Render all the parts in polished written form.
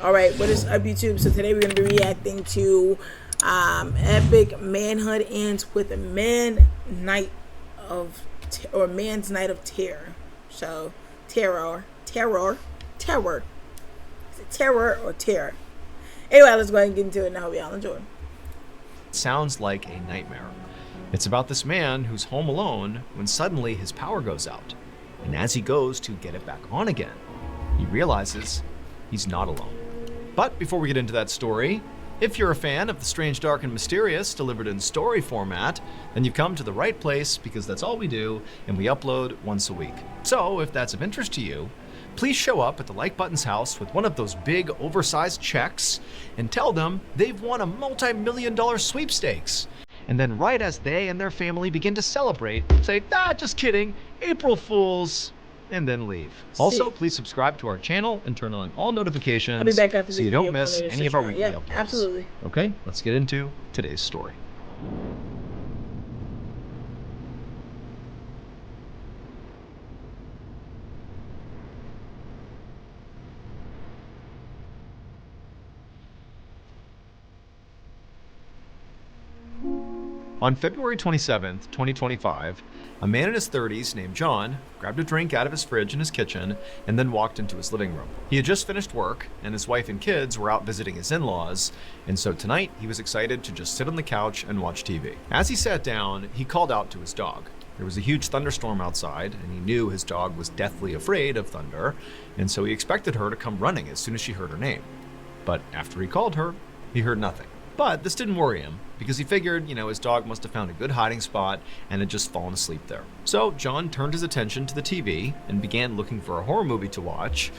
Alright, what is up YouTube? So today we're going to be reacting to Epic Manhunt ends with a Man's Night of Terror. So, terror. Is it terror or terror? Anyway, let's go ahead and get into it and I hope y'all enjoy. Sounds like a nightmare. It's about this man who's home alone when suddenly his power goes out. And as he goes to get it back on again, he realizes he's not alone. But before we get into that story, if you're a fan of the strange, dark, and mysterious delivered in story format, then you've come to the right place because that's all we do and we upload once a week. So if that's of interest to you, please show up at the like button's house with one of those big oversized checks and tell them they've won a multi-million-dollar sweepstakes. And then right as they and their family begin to celebrate, say, just kidding, April Fools, and then leave. Also, please subscribe to our channel and turn on all notifications I'll be back after so you don't miss any of our weekly uploads. Absolutely. Okay, let's get into today's story. On February 27th, 2025, a man in his 30s named John grabbed a drink out of his fridge in his kitchen and then walked into his living room. He had just finished work and his wife and kids were out visiting his in-laws, and so tonight he was excited to just sit on the couch and watch TV. As he sat down, he called out to his dog. There was a huge thunderstorm outside and he knew his dog was deathly afraid of thunder, and so he expected her to come running as soon as she heard her name. But after he called her, he heard nothing. But this didn't worry him, because he figured, his dog must have found a good hiding spot and had just fallen asleep there. So John turned his attention to the TV and began looking for a horror movie to watch.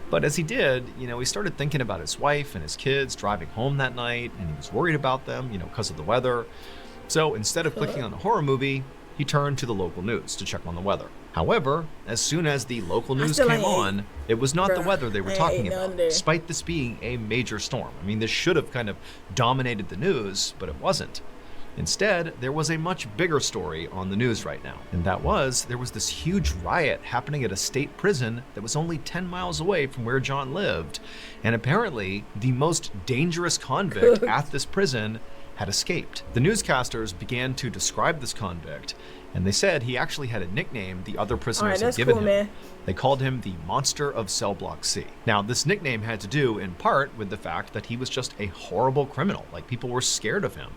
But as he did, he started thinking about his wife and his kids driving home that night, and he was worried about them, because of the weather. So instead of clicking on a horror movie, he turned to the local news to check on the weather. However, as soon as the local news came on, it was not the weather they were talking about, despite this being a major storm. I mean, this should have kind of dominated the news, but it wasn't. Instead, there was a much bigger story on the news right now, and that was there was this huge riot happening at a state prison that was only 10 miles away from where John lived, and apparently the most dangerous convict at this prison had escaped. The newscasters began to describe this convict, and they said he actually had a nickname the other prisoners had given him. Man. They called him the Monster of Cell Block C. Now, this nickname had to do in part with the fact that he was just a horrible criminal, like people were scared of him.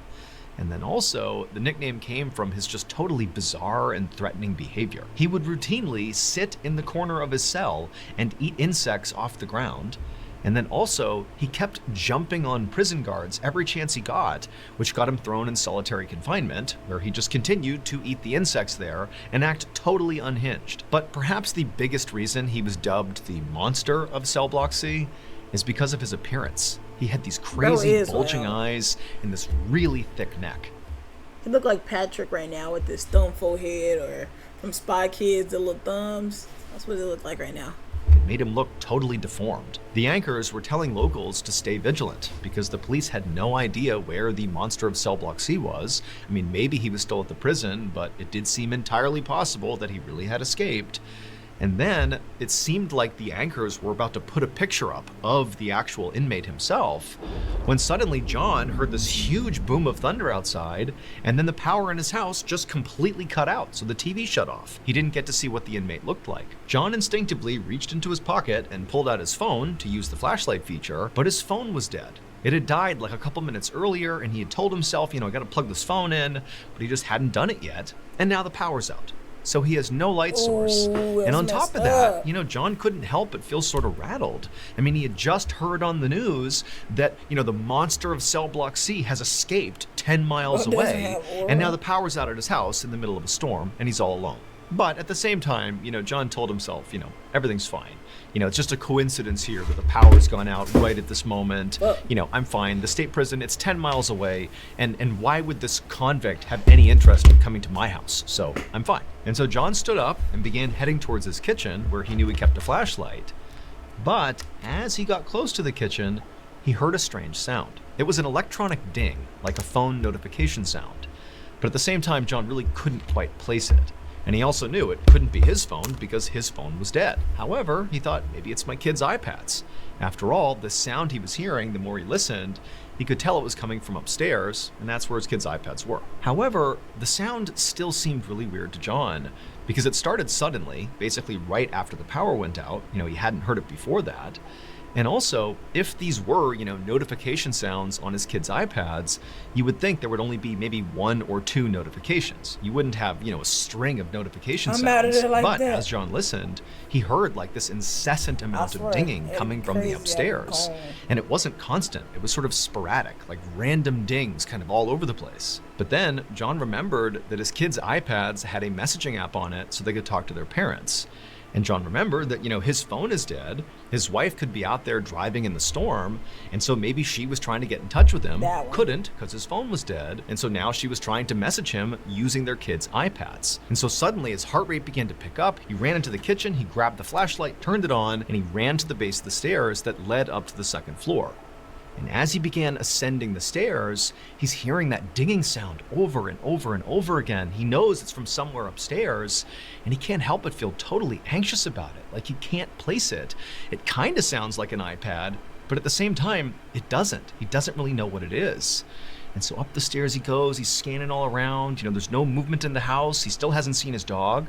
And then also, the nickname came from his just totally bizarre and threatening behavior. He would routinely sit in the corner of his cell and eat insects off the ground. And then also, he kept jumping on prison guards every chance he got, which got him thrown in solitary confinement, where he just continued to eat the insects there and act totally unhinged. But perhaps the biggest reason he was dubbed the Monster of Cell Block C is because of his appearance. He had these crazy bulging eyes and this really thick neck. He looked like Patrick right now with this stone forehead, or from Spy Kids, the little thumbs. That's what it looked like right now. It made him look totally deformed. The anchors were telling locals to stay vigilant because the police had no idea where the Monster of Cell Block C was. I mean, maybe he was still at the prison, but it did seem entirely possible that he really had escaped. And then it seemed like the anchors were about to put a picture up of the actual inmate himself when suddenly John heard this huge boom of thunder outside, and then the power in his house just completely cut out, so the TV shut off. He didn't get to see what the inmate looked like. John instinctively reached into his pocket and pulled out his phone to use the flashlight feature, but his phone was dead. It had died like a couple minutes earlier, and he had told himself, I gotta plug this phone in, but he just hadn't done it yet, and now the power's out. So he has no light source. And on top of that, John couldn't help but feel sort of rattled. I mean, he had just heard on the news that, the Monster of Cell Block C has escaped 10 miles away, and now the power's out at his house in the middle of a storm, and he's all alone. But at the same time, John told himself, everything's fine. It's just a coincidence here that the power's gone out right at this moment. I'm fine. The state prison, it's 10 miles away. And why would this convict have any interest in coming to my house? So I'm fine. And so John stood up and began heading towards his kitchen where he knew he kept a flashlight. But as he got close to the kitchen, he heard a strange sound. It was an electronic ding, like a phone notification sound. But at the same time, John really couldn't quite place it. And he also knew it couldn't be his phone because his phone was dead. However, he thought maybe it's my kids' iPads. After all, the sound he was hearing, the more he listened, he could tell it was coming from upstairs, and that's where his kids' iPads were. However, the sound still seemed really weird to John because it started suddenly, basically right after the power went out. He hadn't heard it before that. And also, if these were, notification sounds on his kids' iPads, you would think there would only be maybe 1 or 2 notifications. You wouldn't have, a string of notification sounds. Mad at it like but that. As John listened, he heard like this incessant amount of dinging coming from the upstairs. And it wasn't constant. It was sort of sporadic, like random dings kind of all over the place. But then John remembered that his kids' iPads had a messaging app on it so they could talk to their parents. And John remembered that, his phone is dead. His wife could be out there driving in the storm. And so maybe she was trying to get in touch with him. Couldn't because his phone was dead. And so now she was trying to message him using their kids' iPads. And so suddenly his heart rate began to pick up. He ran into the kitchen. He grabbed the flashlight, turned it on, and he ran to the base of the stairs that led up to the second floor. And as he began ascending the stairs, he's hearing that dinging sound over and over and over again. He knows it's from somewhere upstairs, and he can't help but feel totally anxious about it, like he can't place it. It kind of sounds like an iPad, but at the same time, it doesn't. He doesn't really know what it is. And so up the stairs he goes, he's scanning all around. There's no movement in the house. He still hasn't seen his dog.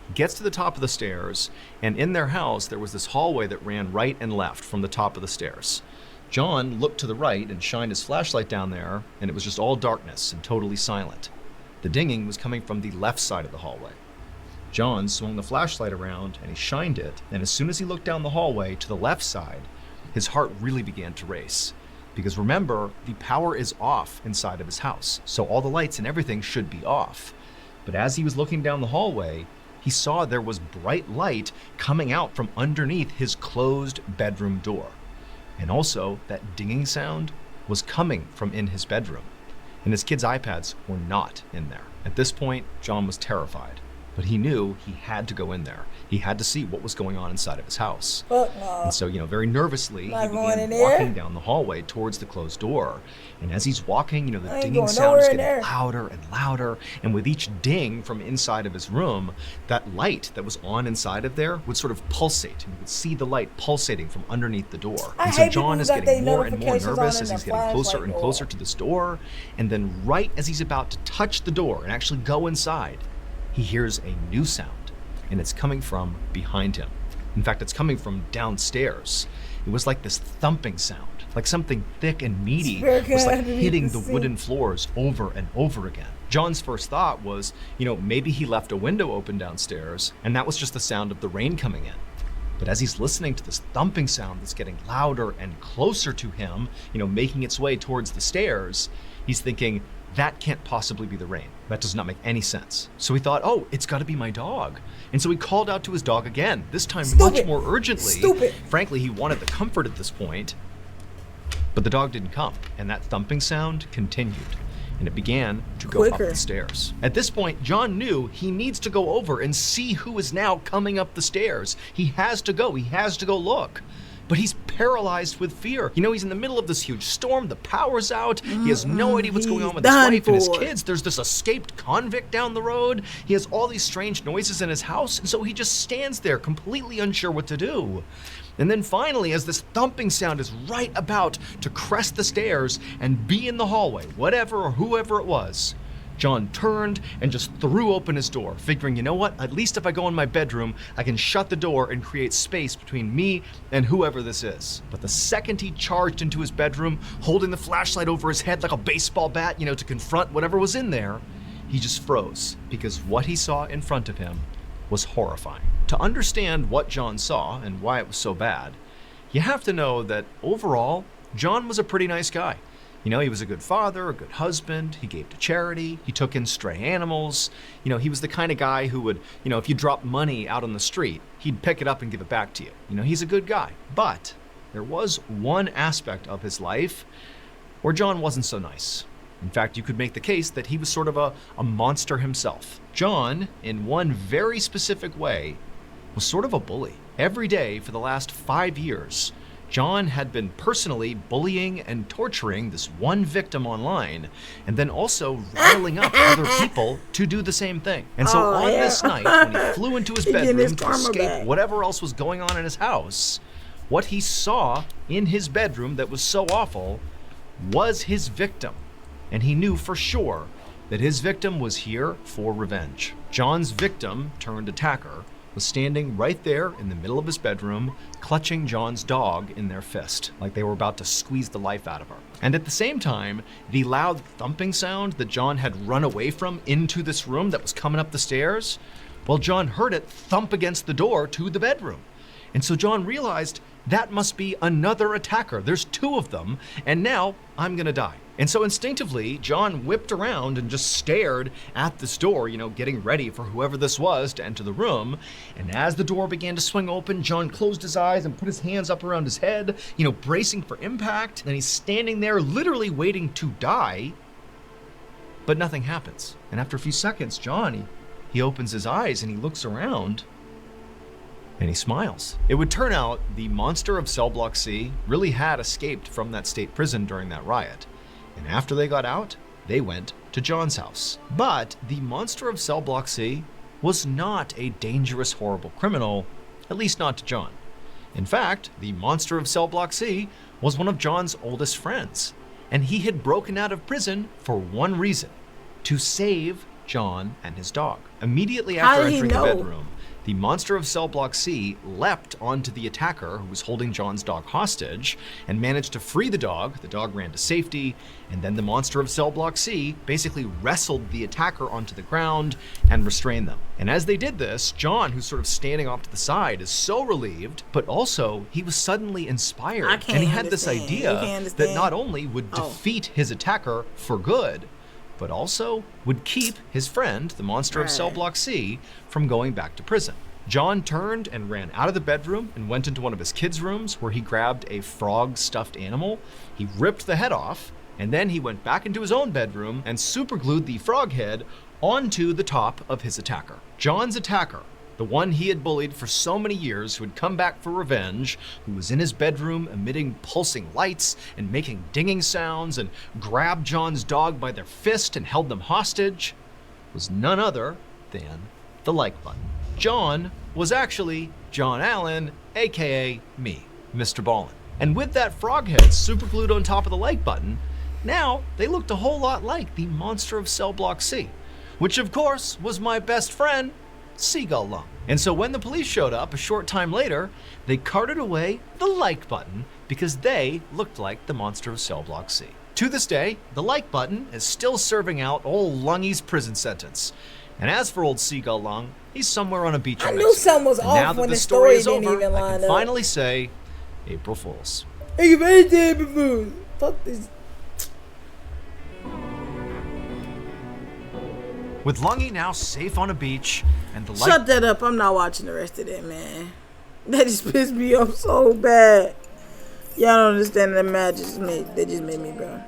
He gets to the top of the stairs, and in their house, there was this hallway that ran right and left from the top of the stairs. John looked to the right and shined his flashlight down there, and it was just all darkness and totally silent. The dinging was coming from the left side of the hallway. John swung the flashlight around and he shined it, and as soon as he looked down the hallway to the left side, his heart really began to race. Because remember, the power is off inside of his house, so all the lights and everything should be off. But as he was looking down the hallway, he saw there was bright light coming out from underneath his closed bedroom door. And also, that dinging sound was coming from in his bedroom. And his kids' iPads were not in there. At this point, John was terrified. But he knew he had to go in there. He had to see what was going on inside of his house. And so, very nervously, he began walking down the hallway towards the closed door. And as he's walking, the dinging sound is getting louder and louder. And with each ding from inside of his room, that light that was on inside of there would sort of pulsate. And you would see the light pulsating from underneath the door. And so John is getting more and more nervous as he's getting closer and closer to this door. And then right as he's about to touch the door and actually go inside, he hears a new sound, and it's coming from behind him. In fact, it's coming from downstairs. It was like this thumping sound, like something thick and meaty was like hitting the wooden floors over and over again. John's first thought was, maybe he left a window open downstairs, and that was just the sound of the rain coming in. But as he's listening to this thumping sound that's getting louder and closer to him, making its way towards the stairs, he's thinking, that can't possibly be the rain. That does not make any sense. So he thought, oh, it's got to be my dog. And so he called out to his dog again, this time much more urgently. Frankly, he wanted the comfort at this point. But the dog didn't come, and that thumping sound continued. And it began to go up the stairs. At this point, John knew he needs to go over and see who is now coming up the stairs. He has to go. He has to go look. But he's paralyzed with fear. He's in the middle of this huge storm. The power's out. He has no idea what's going on with his wife and his kids. There's this escaped convict down the road. He has all these strange noises in his house. And so he just stands there completely unsure what to do. And then finally, as this thumping sound is right about to crest the stairs and be in the hallway, whatever or whoever it was, John turned and just threw open his door, figuring, you know what, at least if I go in my bedroom, I can shut the door and create space between me and whoever this is. But the second he charged into his bedroom, holding the flashlight over his head like a baseball bat, to confront whatever was in there, he just froze, because what he saw in front of him was horrifying. To understand what John saw and why it was so bad, you have to know that overall, John was a pretty nice guy. He was a good father, a good husband. He gave to charity. He took in stray animals. He was the kind of guy who would, if you dropped money out on the street, he'd pick it up and give it back to you. He's a good guy. But there was one aspect of his life where John wasn't so nice. In fact, you could make the case that he was sort of a monster himself. John, in one very specific way, was sort of a bully. Every day for the last 5 years, John had been personally bullying and torturing this one victim online, and then also riling up other people to do the same thing. And so on this night, when he flew into his bedroom to escape whatever else was going on in his house, what he saw in his bedroom that was so awful was his victim. And he knew for sure that his victim was here for revenge. John's victim turned attacker was standing right there in the middle of his bedroom, clutching John's dog in their fist, like they were about to squeeze the life out of her. And at the same time, the loud thumping sound that John had run away from into this room that was coming up the stairs, well, John heard it thump against the door to the bedroom. And so John realized that must be another attacker. There's two of them, and now I'm gonna die. And so instinctively, John whipped around and just stared at this door, getting ready for whoever this was to enter the room. And as the door began to swing open, John closed his eyes and put his hands up around his head, bracing for impact. And he's standing there literally waiting to die, but nothing happens. And after a few seconds, John, he opens his eyes and he looks around and he smiles. It would turn out the monster of Cell Block C really had escaped from that state prison during that riot. And after they got out, they went to John's house. But the monster of Cell Block C was not a dangerous, horrible criminal, at least not to John. In fact, the monster of Cell Block C was one of John's oldest friends, and he had broken out of prison for one reason: to save John and his dog. Immediately after entering the bedroom, the monster of Cell Block C leapt onto the attacker who was holding John's dog hostage and managed to free the dog. The dog ran to safety, and then the monster of Cell Block C basically wrestled the attacker onto the ground and restrained them. And as they did this, John, who's sort of standing off to the side, is so relieved, but also he was suddenly inspired. And he had this idea that not only would defeat his attacker for good, but also would keep his friend, the monster of Cell Block C, from going back to prison. John turned and ran out of the bedroom and went into one of his kids' rooms where he grabbed a frog stuffed animal. He ripped the head off, and then he went back into his own bedroom and superglued the frog head onto the top of his attacker. John's attacker, the one he had bullied for so many years, who had come back for revenge, who was in his bedroom emitting pulsing lights and making dinging sounds and grabbed John's dog by their fist and held them hostage, was none other than the like button. John was actually John Allen, aka me, MrBallen. And with that frog head superglued on top of the like button, now they looked a whole lot like the monster of Cell Block C, which of course was my best friend, Seagull Lung. And so when the police showed up a short time later, they carted away the like button because they looked like the monster of Cell Block C. To this day, the like button is still serving out old Lungy's prison sentence. And as for old Seagull Lung, he's somewhere on a beach in Mexico. I knew something was off when the story didn't even line up. I can finally say, April Fools. April Fools. Fuck this. With Lungy now safe on a beach and the light... Shut that up. I'm not watching the rest of that, man. That just pissed me off so bad. Y'all don't understand that that just made me bro.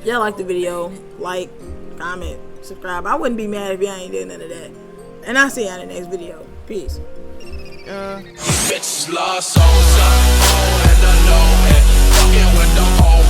Y'all like the video, like, comment, subscribe. I wouldn't be mad if y'all ain't doing none of that. And I'll see y'all in the next video. Peace. Bitches lost souls, and I know it. Fucking with the whole